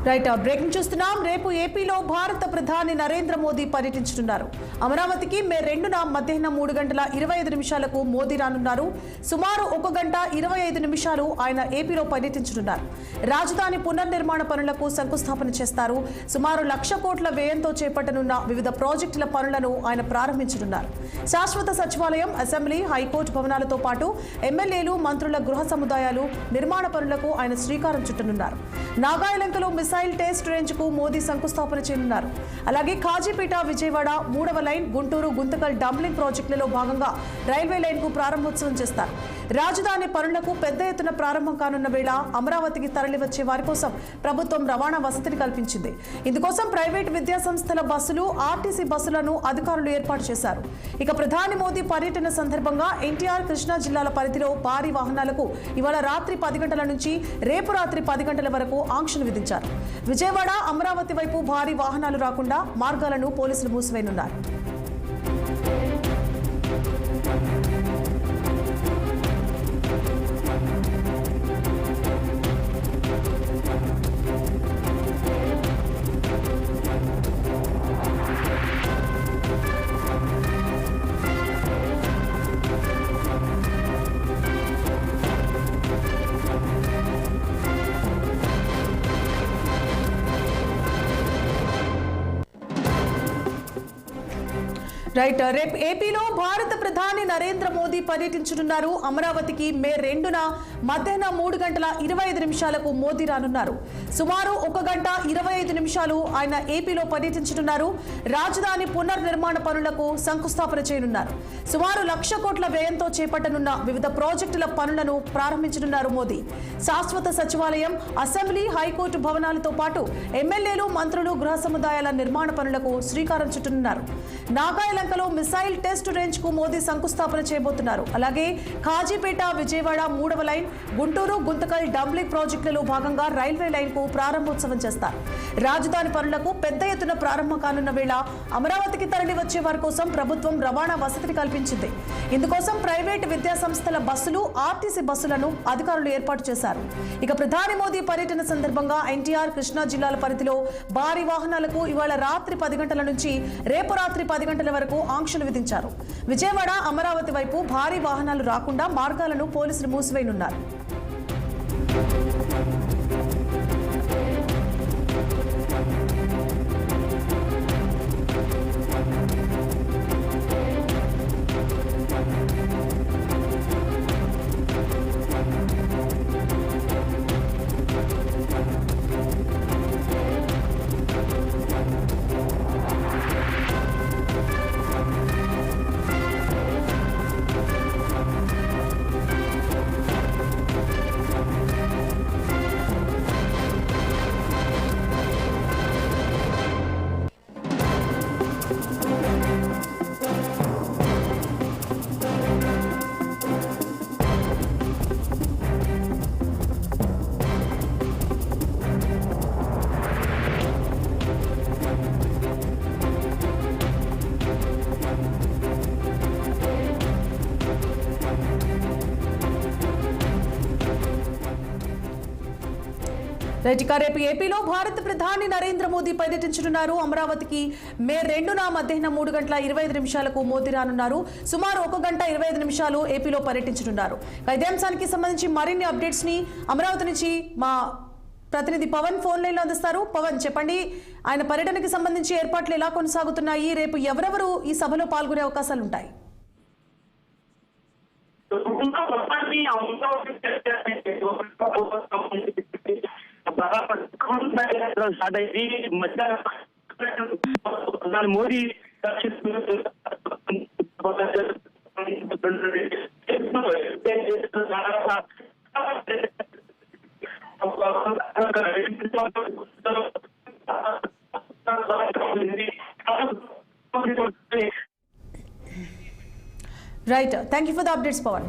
Right breaking చూస్తున్నాం. రేపు ఏపీలో భారత ప్రధాని నరేంద్ర మోదీ పర్యటించనున్నారు. అమరావతికి మే 2న మధ్యాహ్నం 3:25 మోదీ రానున్నారు. సుమారు 1 గంట 25 నిమిషాలు ఆయన ఏపీలో పర్యటించనున్నారు. రాజధాని పునర్నిర్మాణ పనులకు శంకుస్థాపన చేస్తారు. సుమారు 1,00,000 కోట్ల వ్యయంతో చేపట్టనున్న వివిధ ప్రాజెక్టుల పనులను ఆయన ప్రారంభించనున్నారు. శాశ్వత సచివాలయం, అసెంబ్లీ, హైకోర్టు భవనాలతో పాటు ఎమ్మెల్యేలు, మంత్రుల గృహ సముదాయాలు నిర్మాణ పనులకు ఆయన శ్రీకారం చుట్టనున్నారు. నాగాయలంకలో మిసైల్ టెస్ట్ రేంజ్ కు మోదీ శంకుస్థాపన చేయనున్నారు. అలాగే కాజీపేట, విజయవాడ 3వ లైన్, గుంటూరు, గుంతకల్ డంబ్లింగ్ ప్రాజెక్టులలో భాగంగా రైల్వే లైన్ కు ప్రారంభోత్సవం చేస్తారు. రాజధాని పనులకు పెద్ద ఎత్తున ప్రారంభం కానున్న వేళ అమరావతికి తరలివచ్చే వారి కోసం ప్రభుత్వం రవాణా వసతిని కల్పించింది. ఇందుకోసం ప్రైవేట్ విద్యా సంస్థల బస్సులు, ఆర్టీసీ బస్సులను అధికారులు ఏర్పాటు చేశారు. ఇక ప్రధాని మోదీ పర్యటన సందర్భంగా ఎన్టీఆర్, కృష్ణా జిల్లాల పరిధిలో భారీ వాహనాలకు ఇవాళ రాత్రి 10 గంటల నుంచి రేపు రాత్రి 10 గంటల వరకు ఆంక్షలు విధించారు. విజయవాడ, అమరావతి వైపు భారీ వాహనాలు రాకుండా మార్గాలను పోలీసులు మూసివేయనున్నారు. రైట్ రేపు ఏపీలో భారత ప్రధాని నరేంద్ర మోదీ పర్యటించనున్నారు. అమరావతికి మే 2న మధ్యాహ్నం 3:25 మోదీ రానున్నారు. సుమారు 1 గంట 25 నిమిషాలు ఆయన ఏపీలో పర్యటించనున్నారు. రాజధాని పునర్నిర్మాణ పనులకు శంకుస్థాపన చేయనున్నారు. సుమారు 1,00,000 కోట్ల వ్యయంతో చేపట్టనున్న వివిధ ప్రాజెక్టుల పనులను ప్రారంభించనున్నారు మోదీ. శాశ్వత సచివాలయం, అసెంబ్లీ, హైకోర్టు భవనాలతో పాటు ఎమ్మెల్యేలు, మంత్రులు గృహ సముదాయాల నిర్మాణ పనులకు శ్రీకారం చుట్టనున్నారు. నాగాయలంకలో మిసైల్ టెస్ట్ రేంజ్ కు మోదీ శంకుస్థాపన చేయబోతున్నారు. అలాగే కాజీపేట, విజయవాడ 3వ లైన్, గుంటూరు, గుంతకల్ డంబ్లింగ్ ప్రాజెక్టులలో భాగంగా రైల్వే లైన్ కు ప్రారంభోత్సవం చేస్తారు. రాజధాని పనులకు పెద్ద ఎత్తున ప్రారంభం కానున్న వేళ అమరావతికి తరలి వచ్చే వారి కోసం ప్రభుత్వం రవాణా వసతిని కల్పించింది. ఇందుకోసం ప్రైవేట్ విద్యా సంస్థల బస్సులు, ఆర్టీసీ బస్సులను అధికారులు ఏర్పాటు చేశారు. ఇక ప్రధాని మోదీ పర్యటన సందర్భంగా ఎన్టీఆర్, కృష్ణా జిల్లాల పరిధిలో భారీ వాహనాలకు ఇవాళ రాత్రి 10 గంటల నుంచి రేపు రాత్రి 10 గంటల వరకు ఆంక్షలు విధించారు. విజయవాడ, అమరావతి వైపు భారీ వాహనాలు రాకుండా మార్గాలను పోలీసులు మూసివేయనున్నారు. రేపు ఏపీలో భారత ప్రధాని నరేంద్ర మోదీ పర్యటించనున్నారు. అమరావతికి మే 2న మధ్యాహ్నం 3:25 మోదీ రానున్నారు. సుమారు 1 గంట 25 నిమిషాలు ఏపీలో పర్యటించనున్నారు. ఇదే అంశానికి సంబంధించి మరిన్ని అప్డేట్స్ ని అమరావతి నుంచి మా ప్రతినిధి పవన్ ఫోన్ లైన్ లో అందిస్తారు. పవన్, చెప్పండి, ఆయన పర్యటనకి సంబంధించి ఏర్పాట్లు ఎలా కొనసాగుతున్నాయి? రేపు ఎవరెవరు ఈ సభలో పాల్గొనే అవకాశాలు ఉంటాయి? Modi right, thank you for the updates Pawan.